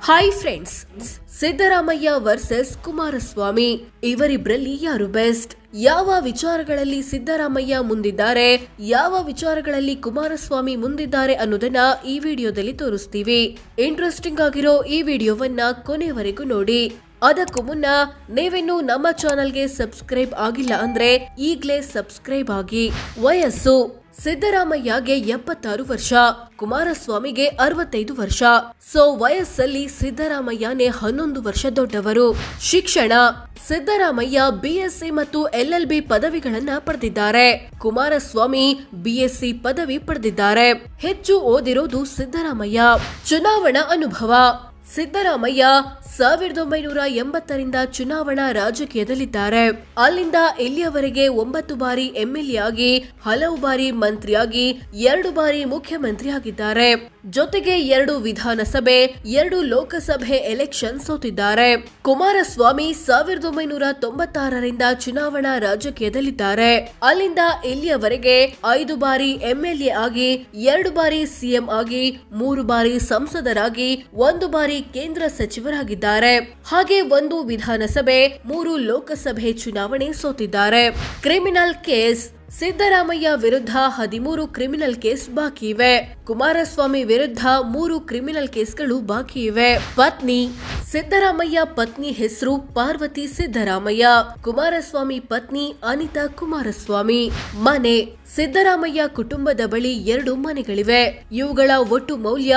Hi friends, Siddaramaiah versus Kumaraswamy ಇವರಿಬ್ಬರಲ್ಲಿ ಯಾರು best? ಯಾವ ವಿಚಾರಗಳಲ್ಲಿ ಸಿದ್ದರಾಮಯ್ಯ ಮುಂದಿದ್ದಾರೆ, ಯಾವ ವಿಚಾರಗಳಲ್ಲಿ ಕುಮಾರಸ್ವಾಮಿ ಮುಂದಿದ್ದಾರೆ ಅನ್ನೋದನ್ನ ಈ ವಿಡಿಯೋದಲ್ಲಿ ತೋರಿಸ್ತೀವಿ. ಇಂಟ್ರೆಸ್ಟಿಂಗ್ ಆಗಿರೋ ಈ ವಿಡಿಯೋವನ್ನ ಕೊನೆವರೆಗೂ ನೋಡಿ. ಅದಕ್ಕೂ ಮುನ್ನ ನೀವಿನ್ನೂ ನಮ್ಮ ಚಾನೆಲ್ಗೆ ಸಬ್ಸ್ಕ್ರೈಬ್ ಆಗಿಲ್ಲ ಅಂದ್ರೆ ಈಗಲೇ ಸಬ್ಸ್ಕ್ರೈಬ್ ಆಗಿ. ವಯಸ್ಸು: ಸಿದ್ದರಾಮಯ್ಯಗೆ 76 ವರ್ಷ, ಕುಮಾರಸ್ವಾಮಿಗೆ 65 ವರ್ಷ. ಸೊ ವಯಸ್ಸಲ್ಲಿ ಸಿದ್ದರಾಮಯ್ಯನೇ 11 ವರ್ಷ ದೊಡ್ಡವರು. ಶಿಕ್ಷಣ: ಸಿದ್ದರಾಮಯ್ಯ ಬಿಎಸ್ಸಿ ಮತ್ತು LLB ಪದವಿಗಳನ್ನ ಪಡೆದಿದ್ದಾರೆ. ಕುಮಾರಸ್ವಾಮಿ BSc ಪದವಿ ಪಡೆದಿದ್ದಾರೆ. ಹೆಚ್ಚು ಓದಿರೋದು ಸಿದ್ದರಾಮಯ್ಯ. ಚುನಾವಣಾ ಅನುಭವ: ಸಿದ್ದರಾಮಯ್ಯ 1980ರಿಂದ ಚುನಾವಣಾ ರಾಜಕೀಯದಲ್ಲಿದ್ದಾರೆ. ಅಲ್ಲಿಂದ ಇಲ್ಲಿಯವರೆಗೆ 9 ಬಾರಿ MLA ಆಗಿ, ಹಲವು ಬಾರಿ ಮಂತ್ರಿಯಾಗಿ, 2 ಬಾರಿ ಮುಖ್ಯಮಂತ್ರಿ ಆಗಿದ್ದಾರೆ. ಜೊತೆಗೆ 2 ವಿಧಾನಸಭೆ, 2 ಲೋಕಸಭೆ ಎಲೆಕ್ಷನ್ ಸೋತಿದ್ದಾರೆ. ಕುಮಾರಸ್ವಾಮಿ 1996ರಿಂದ ಚುನಾವಣಾ ರಾಜಕೀಯದಲ್ಲಿದ್ದಾರೆ. ಅಲ್ಲಿಂದ ಇಲ್ಲಿಯವರೆಗೆ 5 ಬಾರಿ MLA ಆಗಿ, 2 ಬಾರಿ CM ಆಗಿ, 3 ಬಾರಿ ಸಂಸದರಾಗಿ, 1 ಬಾರಿ ಕೇಂದ್ರ ಸಚಿವರಾಗಿದ್ದಾರೆ. ಹಾಗೆ 1 ವಿಧಾನಸಭೆ, 3 ಲೋಕಸಭೆ ಚುನಾವಣೆ ಸೋತಿದ್ದಾರೆ. ಕ್ರಿಮಿನಲ್ ಕೇಸ್: ಸಿದ್ದರಾಮಯ್ಯ ವಿರುದ್ಧ 13 ಕ್ರಿಮಿನಲ್ ಕೇಸ್ ಬಾಕಿ ಇವೆ. ಕುಮಾರಸ್ವಾಮಿ ವಿರುದ್ಧ 3 ಕ್ರಿಮಿನಲ್ ಕೇಸ್ಗಳು ಬಾಕಿ ಇವೆ. ಪತ್ನಿ: ಸಿದ್ದರಾಮಯ್ಯ ಪತ್ನಿ ಹೆಸರು ಪಾರ್ವತಿ ಸಿದ್ದರಾಮಯ್ಯ. ಕುಮಾರಸ್ವಾಮಿ ಪತ್ನಿ ಅನಿತಾ ಕುಮಾರಸ್ವಾಮಿ. ಮನೆ: ಸಿದ್ದರಾಮಯ್ಯ ಕುಟುಂಬದ ಬಳಿ 2 ಮನೆಗಳಿವೆ. ಇವುಗಳ ಒಟ್ಟು ಮೌಲ್ಯ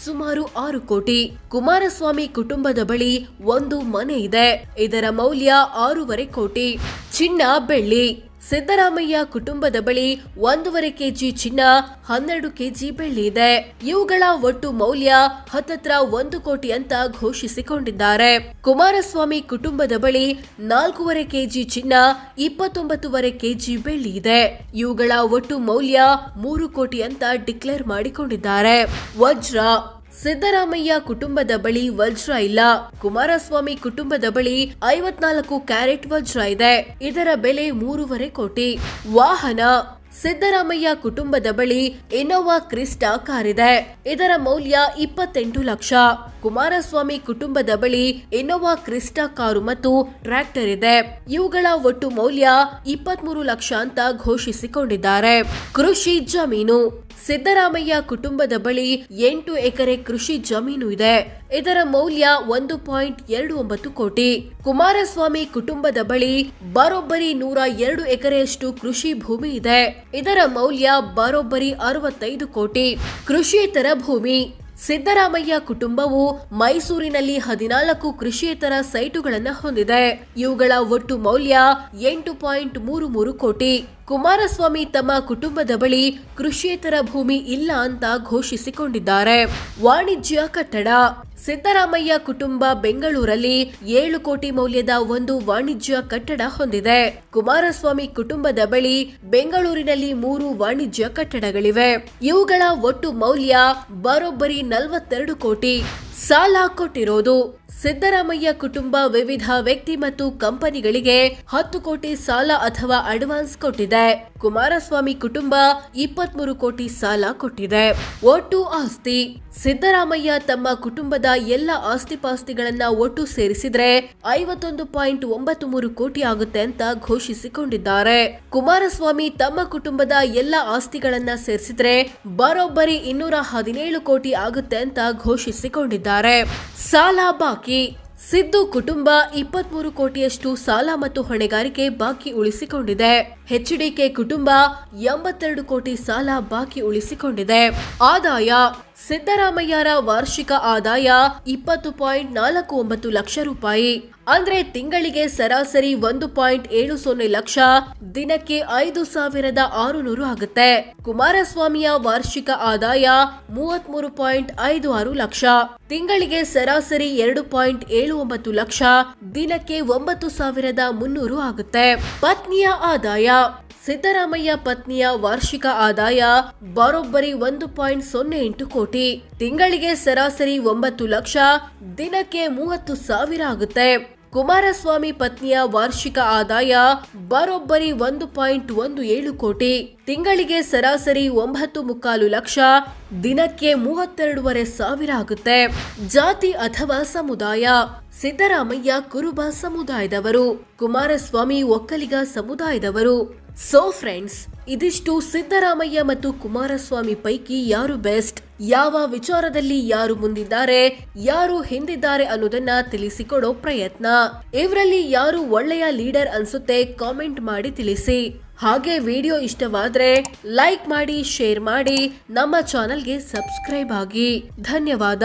ಸುಮಾರು 6 ಕೋಟಿ. ಕುಮಾರಸ್ವಾಮಿ ಕುಟುಂಬದ ಬಳಿ 1 ಮನೆ ಇದೆ. ಇದರ ಮೌಲ್ಯ 6.5 ಕೋಟಿ. ಚಿನ್ನ ಬೆಳ್ಳಿ: ಸಿದ್ದರಾಮಯ್ಯ ಕುಟುಂಬದ ಬಳಿ 1.5 ಕೆಜಿ ಚಿನ್ನ, 12 ಕೆಜಿ ಬೆಳ್ಳಿ ಇದೆ. ಇವುಗಳ ಒಟ್ಟು ಮೌಲ್ಯ ಹತ್ತತ್ರ 1 ಕೋಟಿ ಅಂತ ಘೋಷಿಸಿಕೊಂಡಿದ್ದಾರೆ. ಕುಮಾರಸ್ವಾಮಿ ಕುಟುಂಬದ ಬಳಿ 4.5 ಕೆಜಿ ಚಿನ್ನ, 29.5 ಕೆಜಿ ಬೆಳ್ಳಿ ಇದೆ. ಇವುಗಳ ಒಟ್ಟು ಮೌಲ್ಯ 3 ಕೋಟಿ ಅಂತ ಡಿಕ್ಲೇರ್ ಮಾಡಿಕೊಂಡಿದ್ದಾರೆ. ವಜ್ರ: ಸಿದ್ದರಾಮಯ್ಯ ಕುಟುಂಬದ ಬಳಿ ವಜ್ರ ಇಲ್ಲ. ಕುಮಾರಸ್ವಾಮಿ ಕುಟುಂಬದ ಬಳಿ 54 ಕ್ಯಾರೆಟ್ ವಜ್ರ ಇದೆ. ಇದರ ಬೆಲೆ 3.5 ಕೋಟಿ. ವಾಹನ: ಸಿದ್ದರಾಮಯ್ಯ ಕುಟುಂಬದ ಬಳಿ ಇನೋವಾ ಕ್ರಿಸ್ಟಾ ಕಾರಿದೆ. ಇದರ ಮೌಲ್ಯ 28 ಲಕ್ಷ. ಕುಮಾರಸ್ವಾಮಿ ಕುಟುಂಬದ ಬಳಿ ಇನೋವಾ ಕ್ರಿಸ್ಟಾ ಕಾರು ಮತ್ತು ಟ್ರ್ಯಾಕ್ಟರ್ ಇದೆ. ಇವುಗಳ ಒಟ್ಟು ಮೌಲ್ಯ 23 ಲಕ್ಷ ಅಂತ ಘೋಷಿಸಿಕೊಂಡಿದ್ದಾರೆ. ಕೃಷಿ ಜಮೀನು: ಸಿದ್ದರಾಮಯ್ಯ ಕುಟುಂಬದ ಬಳಿ 8 ಎಕರೆ ಕೃಷಿ ಜಮೀನು ಇದೆ. ಇದರ ಮೌಲ್ಯ 1.29 ಕೋಟಿ. ಕುಮಾರಸ್ವಾಮಿ ಕುಟುಂಬದ ಬಳಿ ಬರೋಬ್ಬರಿ 102 ಎಕರೆಯಷ್ಟು ಕೃಷಿ ಭೂಮಿ ಇದೆ. ಇದರ ಮೌಲ್ಯ ಬರೋಬ್ಬರಿ 65 ಕೋಟಿ. ಕೃಷಿಯೇತರ ಭೂಮಿ: ಸಿದ್ದರಾಮಯ್ಯ ಕುಟುಂಬವು ಮೈಸೂರಿನಲ್ಲಿ 14 ಕೃಷಿಯೇತರ ಸೈಟುಗಳನ್ನು ಹೊಂದಿದೆ. ಇವುಗಳ ಒಟ್ಟು ಮೌಲ್ಯ 8.33 ಕೋಟಿ. ಕುಮಾರಸ್ವಾಮಿ ತಮ್ಮ ಕುಟುಂಬದ ಬಳಿ ಕೃಷಿಯೇತರ ಭೂಮಿ ಇಲ್ಲ ಅಂತ ಘೋಷಿಸಿಕೊಂಡಿದ್ದಾರೆ. ವಾಣಿಜ್ಯ ಕಟ್ಟಡ: ಸಿದ್ದರಾಮಯ್ಯ ಕುಟುಂಬ ಬೆಂಗಳೂರಲ್ಲಿ 7 ಕೋಟಿ ಮೌಲ್ಯದ 1 ವಾಣಿಜ್ಯ ಕಟ್ಟಡ ಹೊಂದಿದೆ. ಕುಮಾರಸ್ವಾಮಿ ಕುಟುಂಬದ ಬಳಿ ಬೆಂಗಳೂರಿನಲ್ಲಿ 3 ವಾಣಿಜ್ಯ ಕಟ್ಟಡಗಳಿವೆ. ಇವುಗಳ ಒಟ್ಟು ಮೌಲ್ಯ ಬರೋಬ್ಬರಿ 42 ಕೋಟಿ. ಸಾಲ ಕೊಟ್ಟಿರೋದು: ಸಿದ್ದರಾಮಯ್ಯ ಕುಟುಂಬ ವಿವಿಧ ವ್ಯಕ್ತಿ ಮತ್ತು ಕಂಪನಿಗಳಿಗೆ 10 ಕೋಟಿ ಸಾಲ ಅಥವಾ ಅಡ್ವಾನ್ಸ್ ಕೊಟ್ಟಿದೆ. ಕುಮಾರಸ್ವಾಮಿ ಕುಟುಂಬ 23 ಕೋಟಿ ಸಾಲ ಕೊಟ್ಟಿದೆ. ಒಟ್ಟು ಆಸ್ತಿ: ಸಿದ್ದರಾಮಯ್ಯ ತಮ್ಮ ಕುಟುಂಬದ ಎಲ್ಲ ಆಸ್ತಿಪಾಸ್ತಿಗಳನ್ನ ಒಟ್ಟು ಸೇರಿಸಿದ್ರೆ 51.93 ಕೋಟಿ ಆಗುತ್ತೆ ಅಂತ ಘೋಷಿಸಿಕೊಂಡಿದ್ದಾರೆ. ಕುಮಾರಸ್ವಾಮಿ ತಮ್ಮ ಕುಟುಂಬದ ಎಲ್ಲ ಆಸ್ತಿಗಳನ್ನ ಸೇರಿಸಿದ್ರೆ ಬರೋಬ್ಬರಿ 217 ಕೋಟಿ ಆಗುತ್ತೆ ಅಂತ ಘೋಷಿಸಿಕೊಂಡಿದ್ದಾರೆ. ಸಾಲ ಬಾಕಿ: ಸಿದ್ದು ಕುಟುಂಬ 23 ಕೋಟಿಯಷ್ಟು ಸಾಲ ಮತ್ತು ಹೊಣೆಗಾರಿಕೆ ಬಾಕಿ ಉಳಿಸಿಕೊಂಡಿದೆ. HDK ಕುಟುಂಬ 82 ಕೋಟಿ ಸಾಲ ಬಾಕಿ ಉಳಿಸಿಕೊಂಡಿದೆ. ಆದಾಯ: ಸಿದ್ದರಾಮಯ್ಯರ ವಾರ್ಷಿಕ ಆದಾಯ 20.49 ಲಕ್ಷ ರೂಪಾಯಿ. ಅಂದ್ರೆ ತಿಂಗಳಿಗೆ ಸರಾಸರಿ 1.70 ಲಕ್ಷ, ದಿನಕ್ಕೆ 5,600 ಆಗುತ್ತೆ. ಕುಮಾರಸ್ವಾಮಿಯ ವಾರ್ಷಿಕ ಆದಾಯ 33.56 ಲಕ್ಷ, ತಿಂಗಳಿಗೆ ಸರಾಸರಿ 2.79 ಲಕ್ಷ, ದಿನಕ್ಕೆ 9,300 ಆಗುತ್ತೆ. ಪತ್ನಿಯ ಆದಾಯ: ಸಿದ್ದರಾಮಯ್ಯ ಪತ್ನಿಯ ವಾರ್ಷಿಕ ಆದಾಯ ಬರೋಬ್ಬರಿ 1.08 ಕೋಟಿ, ತಿಂಗಳಿಗೆ ಸರಾಸರಿ 9 ಲಕ್ಷ, ದಿನಕ್ಕೆ 30,000 ಆಗುತ್ತೆ. ಕುಮಾರಸ್ವಾಮಿ ಪತ್ನಿಯ ವಾರ್ಷಿಕ ಆದಾಯ ಬರೋಬ್ಬರಿ 1.17 ಕೋಟಿ, ತಿಂಗಳಿಗೆ ಸರಾಸರಿ 9.25 ಲಕ್ಷ, ದಿನಕ್ಕೆ 32,500 ಆಗುತ್ತೆ. ಜಾತಿ ಅಥವಾ ಸಮುದಾಯ: ಸಿದ್ದರಾಮಯ್ಯ ಕುರುಬ ಸಮುದಾಯದವರು, ಕುಮಾರಸ್ವಾಮಿ ಒಕ್ಕಲಿಗ ಸಮುದಾಯದವರು. ಸೋ ಫ್ರೆಂಡ್ಸ್, ಇದಿಷ್ಟು ಸಿದ್ದರಾಮಯ್ಯ ಮತ್ತು ಕುಮಾರಸ್ವಾಮಿ ಪೈಕಿ ಯಾರು ಬೆಸ್ಟ್, ಯಾವ ವಿಚಾರದಲ್ಲಿ ಯಾರು ಮುಂದಿದ್ದಾರೆ, ಯಾರು ಹಿಂದಿದ್ದಾರೆ ಅನ್ನೋದನ್ನ ತಿಳಿಸಿಕೊಡೋ ಪ್ರಯತ್ನ. ಇವರಲ್ಲಿ ಯಾರು ಒಳ್ಳೆಯ ಲೀಡರ್ ಅನ್ಸುತ್ತೆ ಕಾಮೆಂಟ್ ಮಾಡಿ ತಿಳಿಸಿ. ಹಾಗೆ ವಿಡಿಯೋ ಇಷ್ಟವಾದ್ರೆ ಲೈಕ್ ಮಾಡಿ, ಶೇರ್ ಮಾಡಿ, ನಮ್ಮ ಚಾನೆಲ್ಗೆ ಸಬ್ಸ್ಕ್ರೈಬ್ ಆಗಿ. ಧನ್ಯವಾದ.